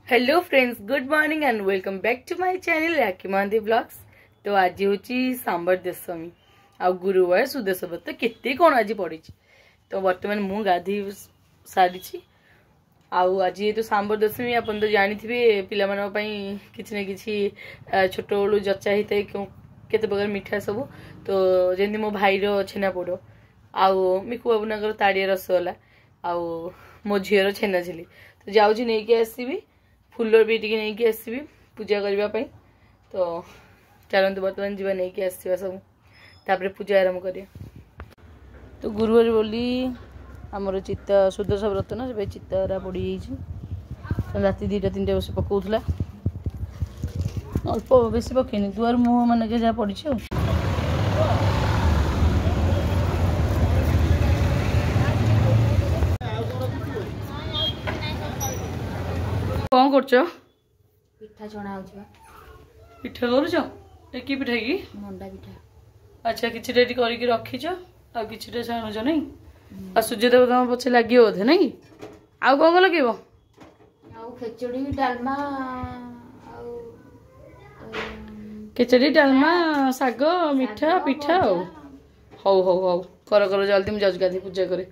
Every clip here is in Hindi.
Hello friends, good morning and welcome back to my channel Rakhi Mahanti blogs. तो आज हूँ सांबर दशमी आ गुरुवार सुदश व्रत केते कौन आज पड़ी। तो बर्तमान मु गाधी सारी आज ये तो सांबर दशमी अपन तो जानी पिला किसी न कि छोट बलू जचा होता है केते प्रकार मिठा सब। तो जमी मो भाईर छेनापोड़ आउ मिकु बाबूना ताड़िया रसगोला आउ मो झीर छेना झिली। तो जाऊँगी नहीं आसबि फुल भी टी नहीं आसबि पूजा करने। तो चलते बर्तमान जीवा नहीं आसवा सब तापर पूजा आरंभ करिया। तो गुरुवार बोली आमर चित्ता सुदश व्रत ना से चित्ता पड़ी राति 2-3 बस पकाला अल्प बेस पकईनि दुआर मुह मान के जहाँ पड़ी। कौन कर पिठा छणा पिठा कर कि पिठा कि मंडा पिठा। अच्छा कि करके रखीच आ कि छाणुच नहीं आ सूर्य देवता पछे लगे बोधे नहीं आउ कौन लगे खिचड़ी डालमा खिचड़ी डालमा शाग मिठा पिठा हौ हौ हौ कर कर जल्दी मुझे गाधी पूजा करे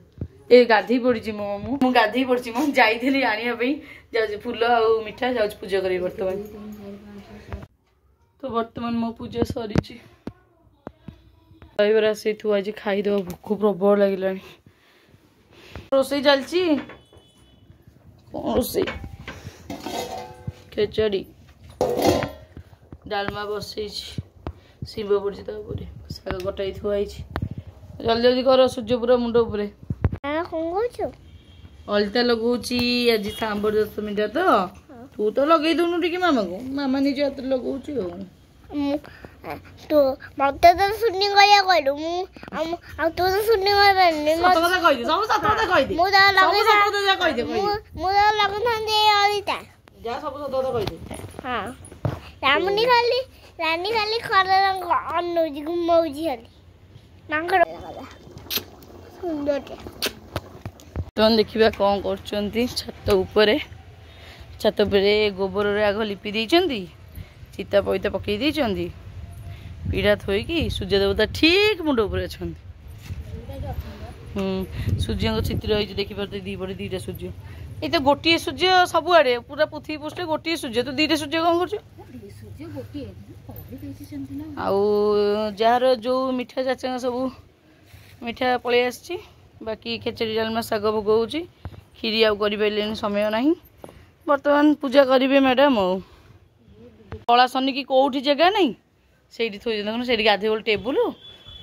ए गाधी पड़ी मु गाधी पड़ी मु जाइली आने फूल आ मिठा जा पूजा करी बर्तमान। तो बर्तमान मो पूजा सरी खाइबार आसी आज खाईदेव भूख प्रबल लगे रोसई चलची कौन रोसई खिचड़ी डालमा बसई शिव पड़ी शाग कटाई थुआई जल्दी जल्दी कर सूर्य पूरा मुंड उपरे अलता लगौची आज सांबर दशमी टा। तो तू तो लगे दूनु टी मामा को मामा निज हाथ लगौची तो मत तो सुनी गया कहलु मु आ तू तो सुनी गया सत कथा कहि दे सब सत कथा कहि दे मु तो लगे सब सत कथा कहि दे मु तो लगे थांदे आलिता जा सब सत कथा कहि दे। हां रानी खाली खरा रंग अन्नोजी गुमौजी खाली मांगड़ सुंदर। तो देखा कौन कर छत उपरे गोबर आग लिपि देइचंदी चिता पैता पकई देइचंदी पीढ़ा थोईकी सूर्य देवता ठीक मुंड उपरे अछंदी। सूर्य चित्र रही देखिपारे दीपटे 2टा सूर्य ये तो गोटे सूर्य सबुआड़े पूरा पृथ्वी पृष्ठ गोटे सूर्य तो 2टा सूर्य कौन कर जार जो मिठा चाचा सब मिठा पलि आसी बाकी खिचड़ी डालमा शाग भोग हो खीरी आउ कर समय ना बर्तमान पूजा करेंगे मैडम कला शनि की कौटी जगह नहीं से थोड़ी से गाधे बोल टेबुल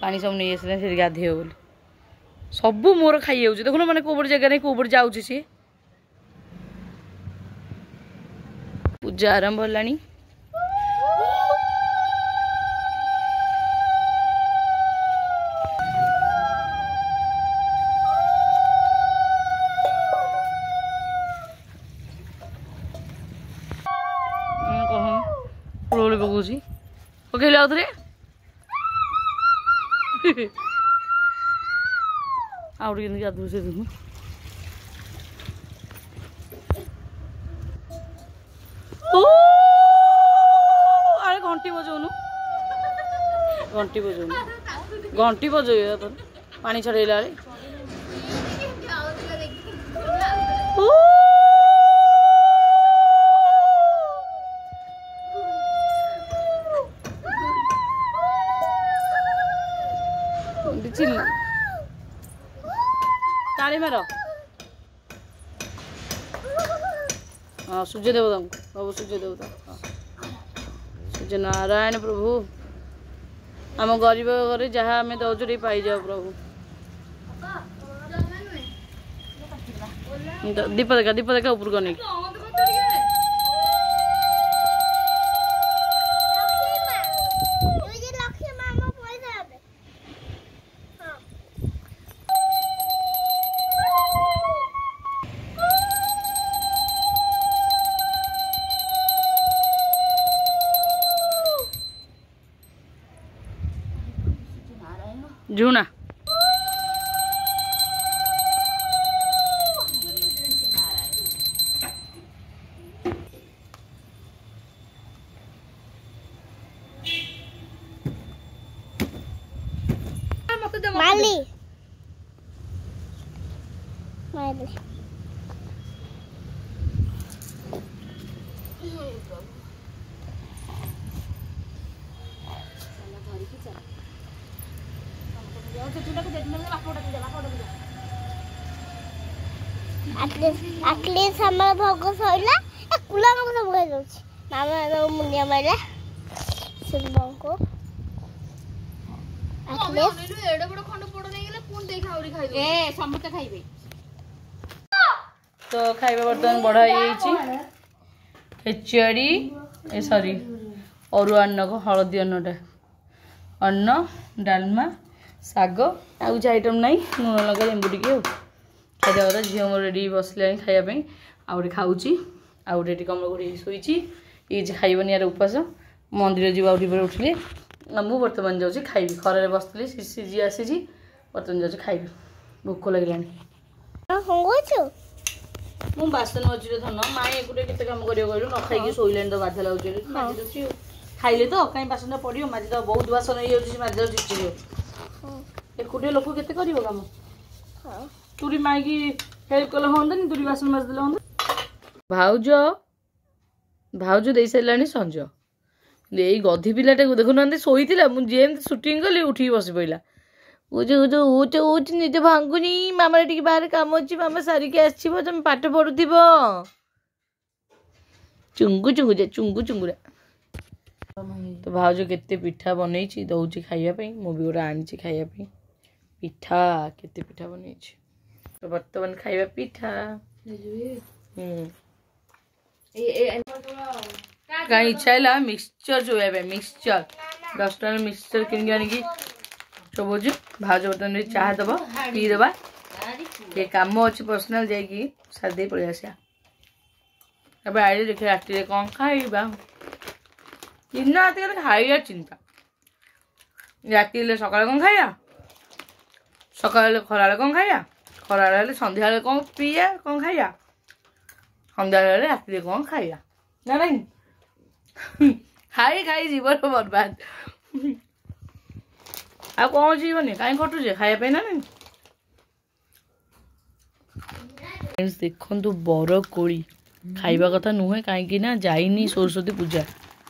पानी सब नहीं आसले से गाधे बोल सब मोर खाई जाऊँ देखो मैंने कौट जगह नहीं कौट जाऊँ सी पूजा आरंभ है। रोल पकाउची पकईले आउ थे आउ के गाधु से देखु अरे घंटी बजाऊनु घंटी बजाऊ पानी छड़ेला ताली मार हाँ सूर्य देवता बाबू सूर्य देवता सूर्य नारायण प्रभु आम गरीब घरे जहाँ आम दौर पाई जाओ प्रभु। दीप देखा ऊपर को नहीं ଝୁଣା ମାଲି ମାଲି ଆଟଲିଷ୍ଟ ଆମର ଭୋଗ ସରିଲା କୁଲା ଆମକୁ ସବୁ ଖାଇଯାଉଛି ମାମା ତାକୁ ମୁଣ୍ଡିଆ ମାରିଲା ଶିବଙ୍କୁ ସମସ୍ତେ ଖାଇବେ तो खाଇବା बर्तमान बड़ा खेचड़ी ए सॉरी अरुआ अन्न को हलदी अन्नटा अन्न डालमा साग आ कुछ आइटम ना लूण लगा लेंबू टे खाଇବା झील मोर रेडी बसला खायापी आउटे खाऊँगी आउटे कमल घोड़ी शोची ये खाइबनी यार उपास मंदिर जी आउटे उठिले मुझे बर्तमान जाऊँगी खाइबी खरारे बसती सीझी आसी बर्तमान जाऊँगी खाइबी भोक लगे मु बासन मझे धन माँ एकुटे केते काम करियो कहलु न खाइकी सोइलेन तो बाधा लागुची माजी दउची खाइले तो काई बासन पड़ियो माजी तो बहुत बासन हे होची माजी दउ चिचियो एकुटे लोक केते करियो काम तुरी माई की हेल्प कल होंदनी तुरी बासन माज देले होंद भाउजो देई सैलानी संज एई गधी पिलाटा को देखु नंदे सोईतिला मु जेम शूटिंग कली उठी बसी पइला उच निज भांगुनी मामा टी बाहर काम अच्छी मामा सारिके आसो तुम पाठ पढ़ुव चुंगु चुंगुरा चुंगु चुंगुरा तो भाउज केते पिठा बनई दौची खाइबा मु भी गोटे आनी खाइबा पिठा केते पिठा बनई तो बर्तमान खाइबा पिठा कहीं इच्छा है मिक्सचर जो मिक्सचर 10 टका मिक्सचर किन आनिकी चबुझु भाज बर्तन चाह दब पीदेबा ये कम अच्छी पर्सनाल जाकि सादे पड़े आसा अब आई देखे रात कौन खाइबा दिन रात खाइबा चिंता रात सका कौन खाइबा सका खरा कौन खाइबा खरा सन्ध्या कौन पीया कौन खाइबा सन्ध्या रात कौन खाइबा ना नहीं खाई खाई जीवन बर्बाद आ कौन जीवन कहीं कटुचे खायापी ना नहीं देखु बर कोड़ी खाइबा कथा नुहे कहीं ना जाइनी सरस्वती पूजा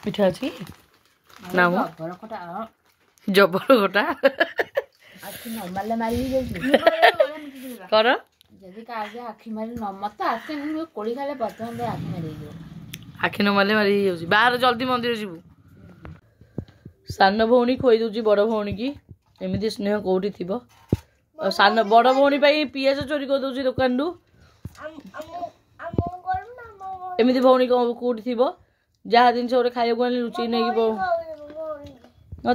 पिठा अच्छी ना जबर कटा कर आखि न मारे मारी बाहर जल्दी मंदिर जीवु सान भौणी खोई दूची बड़ भौणी की एमती स्नेह कौटी थी सान बड़ भौणी पियाज चोरी कर दूची दुकान रु एमती भौणी कौटी थी जहाँ जिन गोटे खाया लुचि नहीं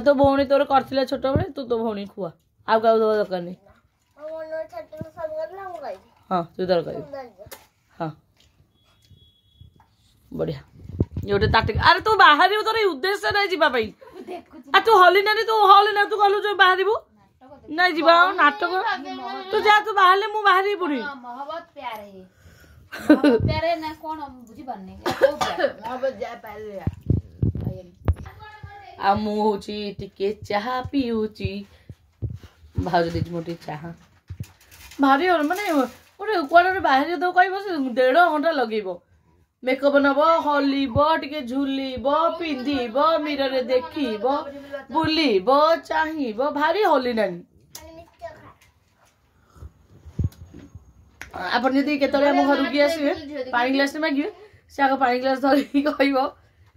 तो भौणी तोर कर छोट बड़े तू तो भौणी खुआ आउ क्या दवा दरकार नहीं हाँ तू दरकार हाँ बढ़िया गोटे ताट अरे तू बाहर तोर उद्देश्य नहीं जावाई तू हली ना तू हल ना तू कहलु जो बाहर नहीं जीवा नाटक तू जा तू बाहर मु बाहर पुणी आ मु होची टिके चाहा पीउची भाउज देची मोटी चाहा भारी माने गोटे कुआडे बाहर तो कह 1.5 घंटा लगेब मेकअप नब हलिब टिके झुलिब पिंधिब मिरर देखिब बुलिब चाहिब भारी हलिनानी आप केतरे आम घर की आसवे पानी ग्लास मागे से आग पानी ग्लास धरिकी कह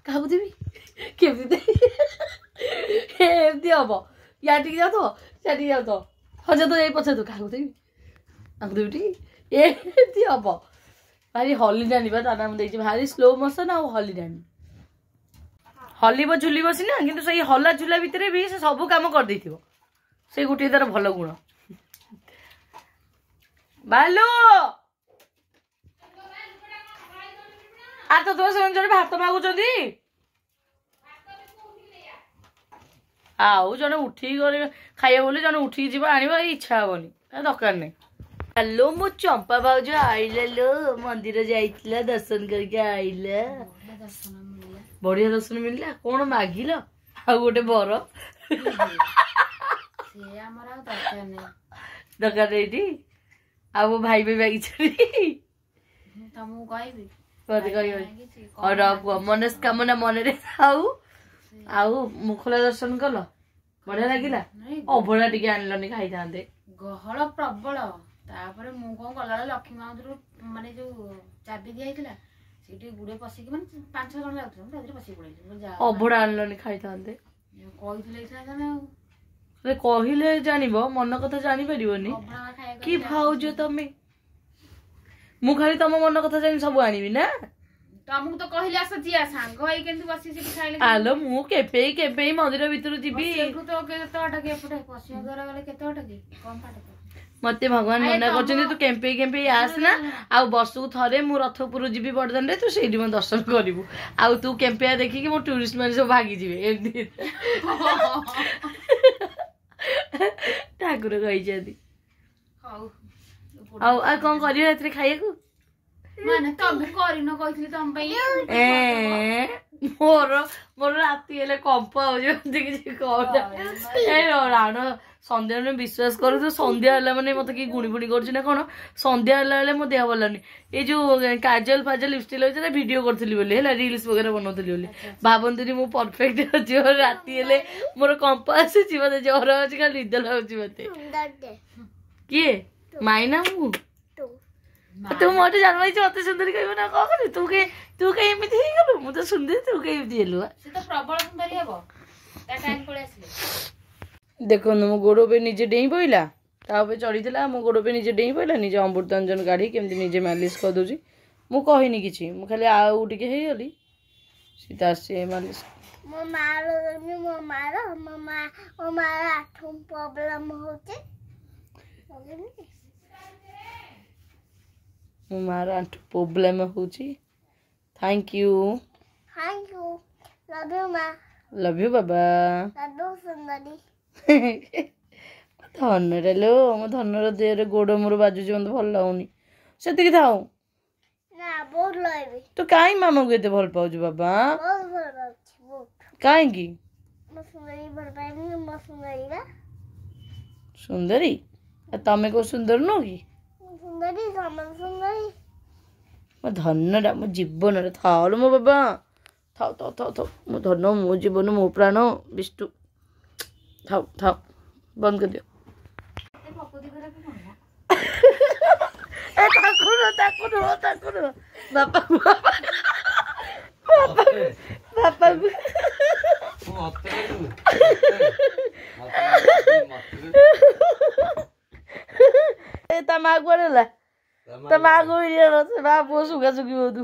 क्या देवी केमती हम या जाऊ सिटी जाऊ हजा तो जाए पचार क्या देवी आगे देवी एमती हम भारी हलिनानी बा नाम देखिए भारी स्लो मोशन आ हलिनानी हलिब झुलिब सीना कि से हला झुला भितर भी से सब कम कर देथिबो से गोटे तार भल गुण बालू आ तो दोस जन भात मागुचंदी ଆଉ ଜଣେ ଉଠିକି ଗଲେ ଖାଇବ ବୋଲି ଜଣେ ଉଠିକି ଯିବ ଆଣିବ ଇଚ୍ଛା ହବନି ଦରକାର ନାହିଁ। ହ୍ୟାଲୋ ମୋ ଚମ୍ପା ଭାଉଜ ଆଇଲା ଲୋ ମନ୍ଦିର ଯାଇଥିଲା ଦର୍ଶନ କରିକି ଆଇଲା ବଢିଆ ଦର୍ଶନ ମିଳିଲା। କଣ ମାଗିଲ ଆଉ ଗୋଟେ ବର ଦରକାର ଏଇଠି ଆଉ ମୋ ଭାଇ ବି ମାଗିଛନ୍ତି ତମକୁ କହିବି ମତେ କହିବ ମନସ୍କାମନା ମନରେ ଆଉ ମୁଖଲା ଦର୍ଶନ କଲ ବଢିଆ ଲାଗିଲା। ଅଭଡ଼ା ଟିକେ ଆଣିଲନି ଖାଇଥାନ୍ତେ। ଗହଳ ପ୍ରବଳ। ତାପରେ ମୁଁ କଣ କଲାବେଳେ ଲକ୍ଷ୍ମୀ ମନ୍ଦିରରୁ ମାନେ ଯୋଉ ଚାବି ଦିଆଯାଇଥିଲା ସେଠି ଗୁଡେ ପଶିକି ମାନେ 5-6 ଜଣ ଯାଉଥିଲେ ମୁଁ ତା ଦେହରେ ପଶିକି ପଳେଇଲି। ଅଭଡ଼ା ଆଣିଲନି ଖାଇଥାନ୍ତେ। କହିଥିଲେ ହେଇଥାନ୍ତା ନା ଆଉ କହିଲେ ଜାଣିବ ମନ କଥା ଜାଣିପାରିବନି କି ଭାଉଜ ତମେ। ମୁଁ ଖାଲି ତମ ମନ କଥା ଜାଣି ସବୁ ଆଣିବି ନା। ତମକୁ ତ କହିଲେ ଆସ ଯିଆ ସାଙ୍ଗ ହେଇ କେମିତି ବସି ସେଠି ଖାଇଲେ ଆଲୋ ମୁଁ କେବେ ମନ୍ଦିର ଭିତରୁ ଯିବି। ମତେ ଭଗବାନ ମନା କରୁଛନ୍ତି ତୁ କେମ୍ପେଇ ଆସନା ଆଉ ବର୍ଷକୁ ଥରେ ମୁଁ ରଥପୁର ଯିବି ବଡ଼ଦାଣ୍ଡରେ ତୁ ସେଇଠି ମୋ ଦର୍ଶନ କରିବୁ ଆଉ ତୁ କେମ୍ପେଆ ଦେଖିକି ମୋ ଟୁରିଷ୍ଟ ମାନେ ସବୁ ଭାଗିଯିବେ ଏମିତି ଠାକୁର କହିଛନ୍ତି। ଆଉ କଣ କରିବ ରାତିରେ ଖାଇବାକୁ? ମାନେ ତମେ କରିନ କହିଥିଲି ତମ ପାଇଁ ମୋର ରାତି ହେଲେ କମ୍ପ ହଉଛି କିଛି ରାଣ ସନ୍ଧ୍ୟା ବିଶ୍ୱାସ କରୁଛୁ ସନ୍ଧ୍ୟା ହେଲା ମାନେ ମତେ କି ଗୁଣି କରୁଛି ନା କଣ। ସନ୍ଧ୍ୟା ହେଲା ବେଳେ ମୋ ଦେହ ଭଲ ଲାଗୁନି। ଏଇ ଯୋଉ କାଜଲ ଫାଜଲ ଲିପଷ୍ଟିକ ଲଗେଇଥିଲା ଭିଡିଓ କରିଥିଲି ବୋଲି ହେଲା ରିଲ୍ସ ବଗେରା ବନଉଥିଲି ବୋଲି ଭାବନ୍ତୁନି ମୁଁ ପରଫେକ୍ଟ ଅଛି। ରାତି ହେଲେ ମୋର କମ୍ପ ଆସୁଛି ମତେ ଜ୍ୱର ଅଛି ଖାଲି ନିଦ ଲାଗୁଛି ମତେ। କିଏ ମାଇନା ମୁଁ ତୁ ମୋଟେ ଜନ୍ମ ହେଇଛି ମତେ ସୁନ୍ଦରୀ କହିବୁ ନା କଣ କରିବୁ ତୁ କାଇଁ ଏମିତି ହେଇଗଲୁ। ମୁଁ ତ ସୁନ୍ଦରୀ ତୁ କାଇଁ ଏମିତି ହେଲୁ। ଦେଖନ୍ତୁ ମୋ ଗୋଡ ଉପରେ ନିଜେ ଡେଇଁ ପଇଲା ତା ଉପରେ ଚଢିଥିଲା ମୋ ଗୋଡ ଉପରେ ନିଜେ ଡେଇଁ ପଇଲା ନିଜେ ଅମୃତାଞ୍ଜନ କାଢି କେମିତି ନିଜେ ମାଲିସ କରିଦଉଛି। ମୁଁ କହିନି କିଛି ମୁଁ ଖାଲି ଆଉ ଟିକେ ହେଇଗଲି ସେ ତାର ସେ ମାଲିସ ମୋ ମାର ଆଣ୍ଠୁ ପ୍ରୋବ୍ଲେମ ହଉଛି। ମୋ ମାର ଆଣ୍ଠୁ ପ୍ରୋବ୍ଲେମ ହଉଛି। ଥ୍ୟାଙ୍କ ୟୁ ଲଭ୍ ୟୁ ମା ଲଭ୍ ୟୁ ବାବା। ସୁନ୍ଦରୀ ଧନରେ ଲୋ ମୋ ଧନର ଦେହରେ ଗୋଡ ମୋର ବାଜୁଛି ମତେ ଭଲ ଲାଗୁନି। ସେତିକି ଥାଉ ନା ବହୁତ ଲଇବି। ତୁ କାଇଁ ମାମାକୁ ଏତେ ଭଲ ପାଉଛୁ ବାବା? କାହିଁକି ସୁନ୍ଦରୀ ତମେ କୋଉ ସୁନ୍ଦର ନୁହ କି? ମୋ ଧନଟା ମୋ ଜୀବନରେ ଥାଉ ମୋ ବାବା ଥାଉ ମୋ ଧନ ମୋ ଜୀବନ ମୋ ପ୍ରାଣ ବିଷ୍ଟୁ ଥାଉ ବନ୍ଦ କରିଦିଅ। ତାକୁ ନୁହ ବାପାକୁ ତା ମା କୁଆଡେ ହେଲା ତା ମା କୁ ମା ପୁଅ ସୁଗା ସୁଗି ବହୁତ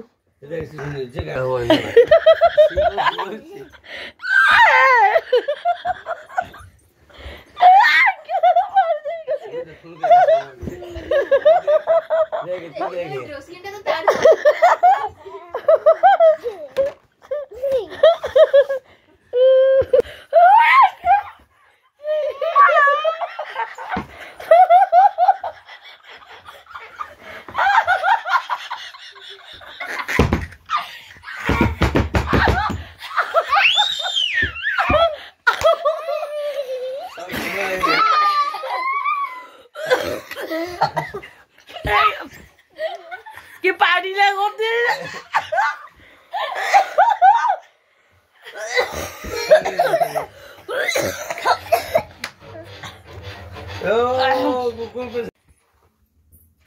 que parilah kote.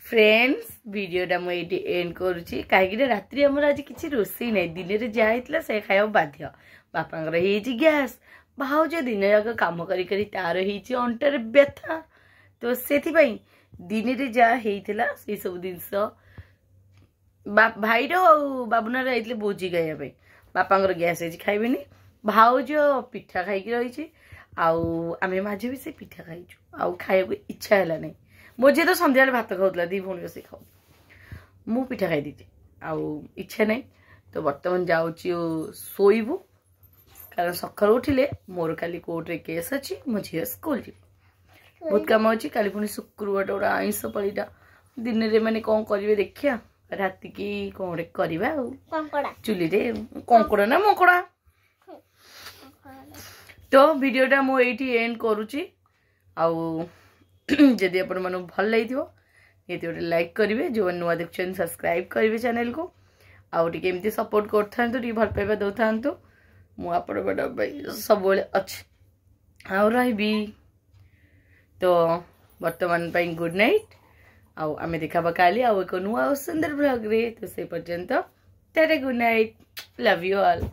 फ्रेंड्स वीडियोटा मुझे एंड करुच्ची कहीं रात्रि आमर आज किसी रोसई ना दिन में जहाँ होता से खाया बाध्य बापा गैस भाज दिन जाक कम कर तार अंटार व्यथा तो से दिन में जहाँ होता से सब जिनस भाईर बाबुनार जाते भोजी खायापी बापा गैस है खाइबे भाउज पिठा खाई रही आम माझे भी से पिठा खाइचु आउ खाया इच्छा है ना मो झे तो सन्ध्या भात खाऊला दी भौणी बस खाऊ मु पिठा खाई दीजिए आउ इच्छा नहीं तो बर्तमान जाऊँ शोबू कारण सकाल उठिले मोर काली कोर्ट रे केस अच्छी मो झील स्कूल जी बहुत कम अच्छी काली पुणी शुक्रवार गोटे आईष पड़ीटा दिन रे माने कौन करेंगे देखिया राति की कौन करवा चुली रे कंकड़ा ना मकड़ा तो वीडियोटा मु एठी एंड करूची आउ जदि आपण मन भल लगी ये गोटे लाइक करेंगे जो नुआ देखुन सब्सक्राइब करेंगे चैनल को आउ टी एमती सपोर्ट कर भल पाइबा दौ था मुझे बड़ा भाई सब अच्छे आउ रही तो बर्तमान गुड नाइट आउ आमे देखा काली आउ एक नुआ सुंदर ब्लॉग रे तो से पर्यंत tata good night love you all.